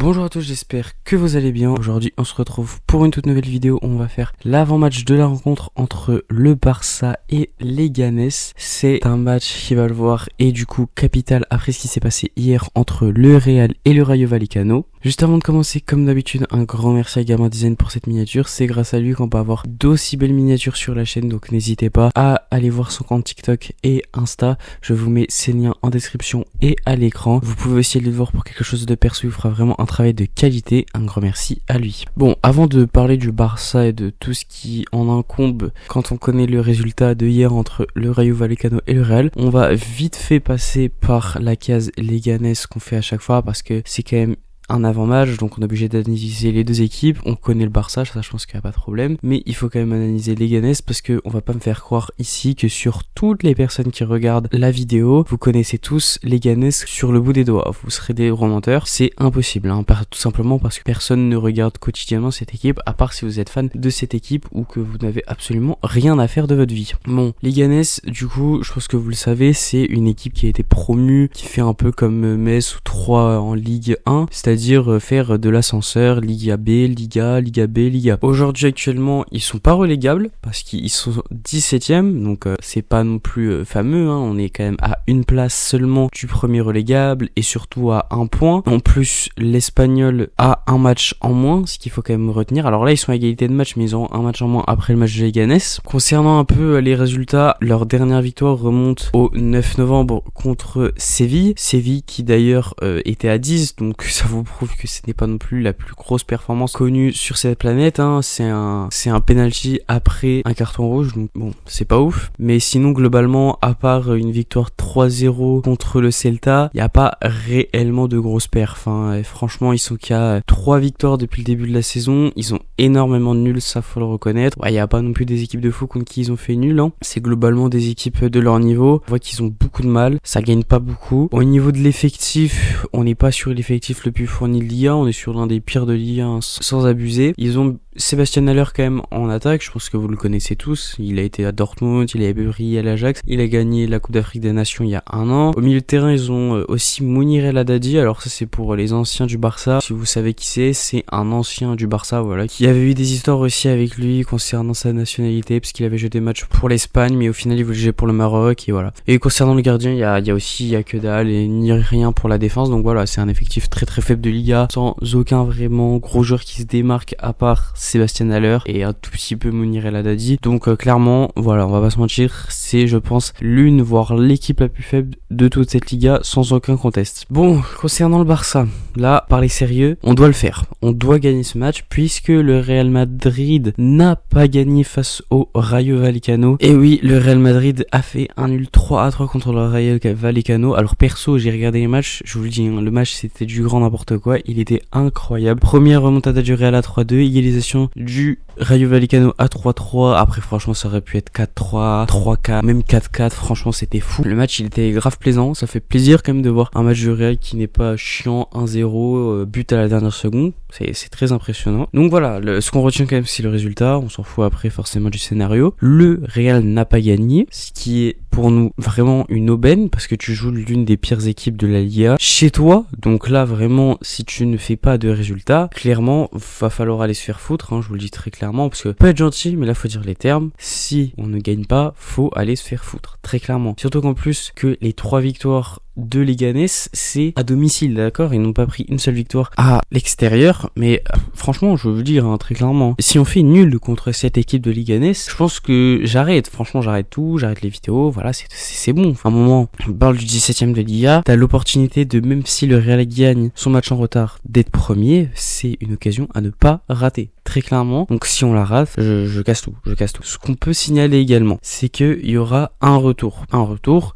Bonjour à tous, j'espère que vous allez bien. Aujourd'hui on se retrouve pour une toute nouvelle vidéo. On va faire l'avant-match de la rencontre entre le Barça et Leganés. C'est un match qui va le voir et du coup capital après ce qui s'est passé hier entre le Real et le Rayo Vallecano. Juste avant de commencer, comme d'habitude, un grand merci à Gamin Design pour cette miniature. C'est grâce à lui qu'on peut avoir d'aussi belles miniatures sur la chaîne, donc n'hésitez pas à aller voir son compte TikTok et Insta. Je vous mets ces liens en description et à l'écran. Vous pouvez aussi aller le voir pour quelque chose de perso, il fera vraiment un travail de qualité. Un grand merci à lui. Bon, avant de parler du Barça et de tout ce qui en incombe quand on connaît le résultat de hier entre le Rayo Vallecano et le Real, on va vite fait passer par la case Leganés qu'on fait à chaque fois parce que c'est quand même un avant-match, donc on est obligé d'analyser les deux équipes. On connaît le Barça, ça je pense qu'il n'y a pas de problème, mais il faut quand même analyser Leganés parce que on va pas me faire croire ici que sur toutes les personnes qui regardent la vidéo, vous connaissez tous Leganés sur le bout des doigts. Vous serez des gros menteurs, c'est impossible, hein, tout simplement parce que personne ne regarde quotidiennement cette équipe, à part si vous êtes fan de cette équipe ou que vous n'avez absolument rien à faire de votre vie. Bon, Leganés, du coup, je pense que vous le savez, c'est une équipe qui a été promue, qui fait un peu comme Metz ou 3 en Ligue 1, c'est-à-dire faire de l'ascenseur, Liga B, Liga B, Liga. Aujourd'hui, actuellement, ils sont pas relégables parce qu'ils sont 17e, donc c'est pas non plus fameux, hein. On est quand même à une place seulement du premier relégable et surtout à un point. En plus, l'Espagnol a un match en moins, ce qu'il faut quand même retenir. Alors là, ils sont à égalité de match, mais ils ont un match en moins après le match de Leganés. Concernant un peu les résultats, leur dernière victoire remonte au 9 novembre contre Séville. Séville qui d'ailleurs était à 10, donc ça vous prouve que ce n'est pas non plus la plus grosse performance connue sur cette planète, hein. C'est un penalty après un carton rouge, donc bon, c'est pas ouf. Mais sinon, globalement, à part une victoire 3-0 contre le Celta, il n'y a pas réellement de grosses perfs, hein. Et franchement, ils sont qu'à 3 victoires depuis le début de la saison. Ils ont énormément de nuls, ça faut le reconnaître. Ouais, il n'y a pas non plus des équipes de fou contre qui ils ont fait nul, hein. C'est globalement des équipes de leur niveau. On voit qu'ils ont beaucoup de mal, ça gagne pas beaucoup. Au niveau de l'effectif, on n'est pas sur l'effectif le plus fourni de Liga, on est sur l'un des pires de Liga, hein, sans abuser. Ils ont Sébastien Haller quand même en attaque, je pense que vous le connaissez tous. Il a été à Dortmund, il a brillé à l'Ajax, il a gagné la Coupe d'Afrique des Nations il y a un an. Au milieu de terrain, ils ont aussi Mounir El Haddadi, alors ça c'est pour les anciens du Barça. Si vous savez qui c'est un ancien du Barça, voilà, qui avait eu des histoires aussi avec lui concernant sa nationalité, parce qu'il avait joué des matchs pour l'Espagne, mais au final il voulait jouer pour le Maroc, et voilà. Et concernant le gardien, il y a que dalle et ni rien pour la défense, donc voilà, c'est un effectif très très faible de Liga, sans aucun vraiment gros joueur qui se démarque à part Sébastien Haller et un tout petit peu Mounir El Haddadi. Donc clairement, voilà, on va pas se mentir, c'est je pense l'une voire l'équipe la plus faible de toute cette Liga sans aucun conteste. Bon, concernant le Barça, là, parler sérieux, on doit le faire. On doit gagner ce match puisque le Real Madrid n'a pas gagné face au Rayo Vallecano. Et oui, le Real Madrid a fait un nul 3-3 contre le Rayo Vallecano. Alors perso, j'ai regardé les matchs, je vous le dis, hein, le match c'était du grand n'importe quoi, il était incroyable. Première remontada du Real à 3-2, égalisation du Rayo Vallecano à 3-3. Après franchement ça aurait pu être 4-3, 3-4, même 4-4, franchement c'était fou. Le match il était grave plaisant, ça fait plaisir quand même de voir un match du Real qui n'est pas chiant, 1-0, but à la dernière seconde, c'est très impressionnant. Donc voilà, ce qu'on retient quand même c'est le résultat, on s'en fout après forcément du scénario. Le Real n'a pas gagné, ce qui est pour nous vraiment une aubaine parce que tu joues l'une des pires équipes de la Liga chez toi, donc là vraiment si tu ne fais pas de résultats, clairement va falloir aller se faire foutre, hein, je vous le dis très clairement parce que peut être gentil mais là faut dire les termes, si on ne gagne pas faut aller se faire foutre très clairement, surtout qu'en plus que les 3 victoires de Leganés c'est à domicile, d'accord, ils n'ont pas pris une seule victoire à l'extérieur, mais franchement je veux vous dire, hein, très clairement, si on fait nul contre cette équipe de Leganés, je pense que j'arrête, franchement j'arrête tout, j'arrête les vidéos, voilà, c'est bon. À un moment, on parle du 17ème de Liga, t'as l'opportunité de, même si le Real gagne son match en retard, d'être premier, c'est une occasion à ne pas rater, très clairement. Donc si on la rate, je casse tout. Ce qu'on peut signaler également, c'est que il y aura un retour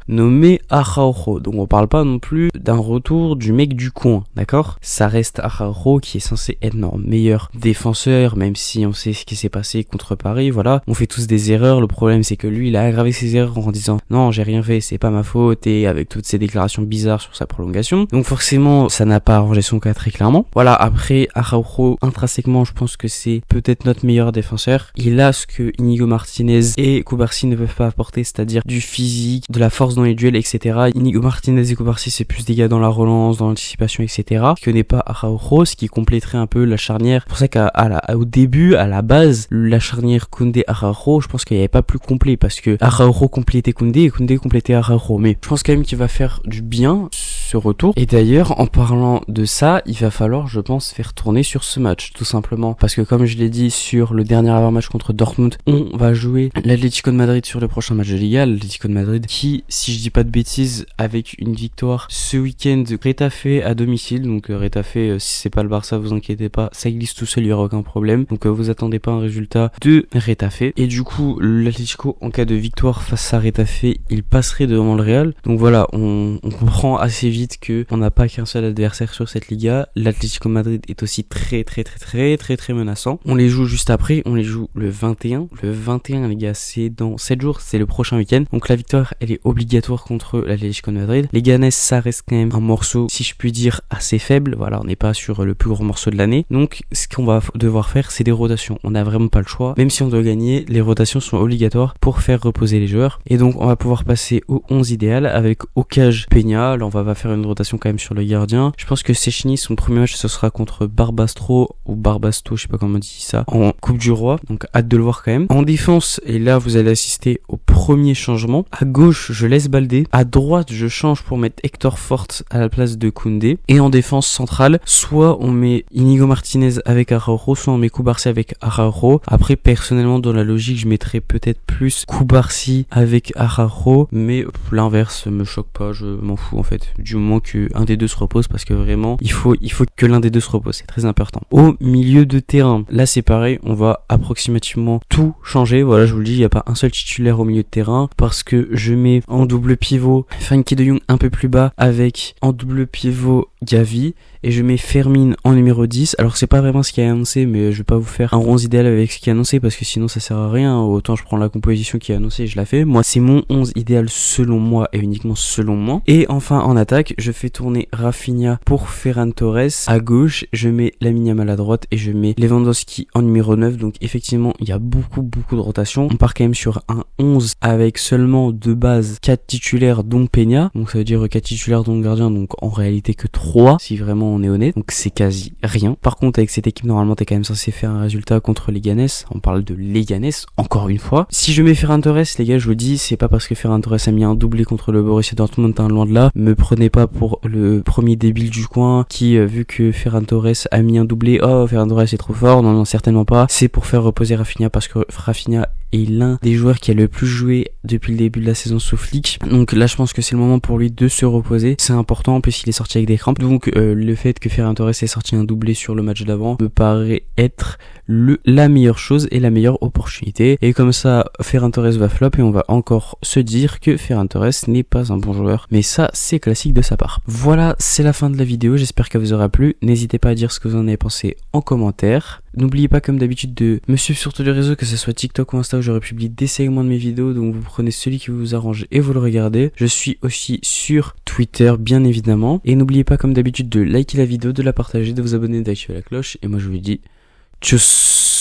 nommé Araujo. Donc on parle pas non plus d'un retour du mec du coin, d'accord? Ça reste Araujo qui est censé être notre meilleur défenseur, même si on sait ce qui s'est passé contre Paris, voilà. On fait tous des erreurs, le problème c'est que lui il a aggravé ses erreurs en disant non j'ai rien fait, c'est pas ma faute, et avec toutes ces déclarations bizarres sur sa prolongation. Donc forcément ça n'a pas arrangé son cas très clairement. Voilà, après Araujo intrinsèquement je pense que c'est peut-être notre meilleur défenseur. Il a ce que Inigo Martinez et Cubarsí ne peuvent pas apporter, c'est-à-dire du physique, de la force dans les duels, etc. Inigo Martinez Leganés et Cubarsí, c'est plus dégâts dans la relance, dans l'anticipation, etc. Ce n'est pas Araujo, ce qui compléterait un peu la charnière. C'est pour ça qu'au début, à la base, la charnière Koundé-Araujo, je pense qu'il n'y avait pas plus complet, parce que Araujo complétait Koundé et Koundé complétait Araujo. Mais je pense quand même qu'il va faire du bien ce retour. Et d'ailleurs, en parlant de ça, il va falloir, je pense, faire tourner sur ce match, tout simplement. Parce que comme je l'ai dit sur le dernier avant-match contre Dortmund, on va jouer l'Atlético de Madrid sur le prochain match de Liga. L'Atlético de Madrid qui, si je dis pas de bêtises, avec une victoire ce week-end, Retafe à domicile. Donc Retafe, si c'est pas le Barça, vous inquiétez pas, ça glisse tout seul, il y aura aucun problème. Donc vous attendez pas un résultat de Retafe. Et du coup, l'Atlético, en cas de victoire face à Retafe, il passerait devant le Real. Donc voilà, on comprend assez vite que on n'a pas qu'un seul adversaire sur cette Liga. L'Atlético Madrid est aussi très menaçant. On les joue juste après, on les joue le 21. Le 21, les gars, c'est dans 7 jours, c'est le prochain week-end. Donc la victoire, elle est obligatoire contre l'Atlético de Madrid. Les Leganés, ça reste quand même un morceau, si je puis dire, assez faible. Voilà, on n'est pas sur le plus gros morceau de l'année. Donc ce qu'on va devoir faire, c'est des rotations. On n'a vraiment pas le choix. Même si on doit gagner, les rotations sont obligatoires pour faire reposer les joueurs. Et donc on va pouvoir passer au 11 idéal avec Okaj Peña. Là, on va faire une rotation quand même sur le gardien. Je pense que Szczęsny, son premier match, ce sera contre Barbastro ou Barbasto, je sais pas comment on dit ça, en Coupe du Roi. Donc hâte de le voir quand même. En défense, et là vous allez assister au premier changement. À gauche, je laisse Baldé. À droite, je change pour mettre Hector Fort à la place de Koundé. Et en défense centrale, soit on met Inigo Martinez avec Araujo, soit on met Cubarsí avec Araujo. Après, personnellement, dans la logique, je mettrais peut-être plus Cubarsí avec Araujo, mais l'inverse me choque pas, je m'en fous en fait, du moment que un des deux se repose, parce que vraiment, il faut que l'un des deux se repose, c'est très important. Au milieu de terrain, là c'est pareil, on va approximativement tout changer. Voilà, je vous le dis, il n'y a pas un seul titulaire au milieu de terrain, parce que je mets en double pivot Frenkie de Jong un peu plus bas, avec en double pivot Gavi, et je mets Fermin en numéro 10. Alors c'est pas vraiment ce qui est annoncé, mais je vais pas vous faire un 11 idéal avec ce qui est annoncé, parce que sinon ça sert à rien. Autant je prends la composition qui est annoncée et je la fais. Moi c'est mon 11 idéal selon moi, et uniquement selon moi. Et enfin en attaque, je fais tourner Rafinha pour Ferran Torres à gauche, je mets Lamine Yamal à droite, et je mets Lewandowski en numéro 9. Donc effectivement il y a beaucoup de rotation. On part quand même sur un 11 avec seulement de base 4 titulaires dont Peña, donc ça veut dire 4 titulaires dont le gardien, donc en réalité que 3 si vraiment on est honnête, donc c'est quasi rien. Par contre avec cette équipe, normalement t'es quand même censé faire un résultat contre Leganés. On parle de Leganés encore une fois. Si je mets Ferran Torres, les gars, je vous dis, c'est pas parce que Ferran Torres a mis un doublé contre le Borussia Dortmund, loin de là. Me prenez pas pour le premier débile du coin qui, vu que Ferran Torres a mis un doublé, oh Ferran Torres est trop fort. Non, certainement pas. C'est pour faire reposer Rafinha, parce que Rafinha est l'un des joueurs qui a le plus joué depuis le début de la saison sous Flick. Donc là je pense que c'est le moment pour lui de se reposer, c'est important. En plus il est sorti avec des crampes, donc le fait que Ferran Torres ait sorti un doublé sur le match d'avant me paraît être la meilleure chose et la meilleure opportunité. Et comme ça Ferran Torres va flop, et on va encore se dire que Ferran Torres n'est pas un bon joueur, mais ça c'est classique de sa part. Voilà, c'est la fin de la vidéo, j'espère qu'elle vous aura plu. N'hésitez pas à dire ce que vous en avez pensé en commentaire. N'oubliez pas comme d'habitude de me suivre sur tous les réseaux, que ce soit TikTok ou Insta, où je republie des segments de mes vidéos, donc vous prenez celui qui vous arrange et vous le regardez. Je suis aussi sur Twitter bien évidemment, et n'oubliez pas comme d'habitude de liker la vidéo, de la partager, de vous abonner, d'activer la cloche, et moi je vous dis tchuss.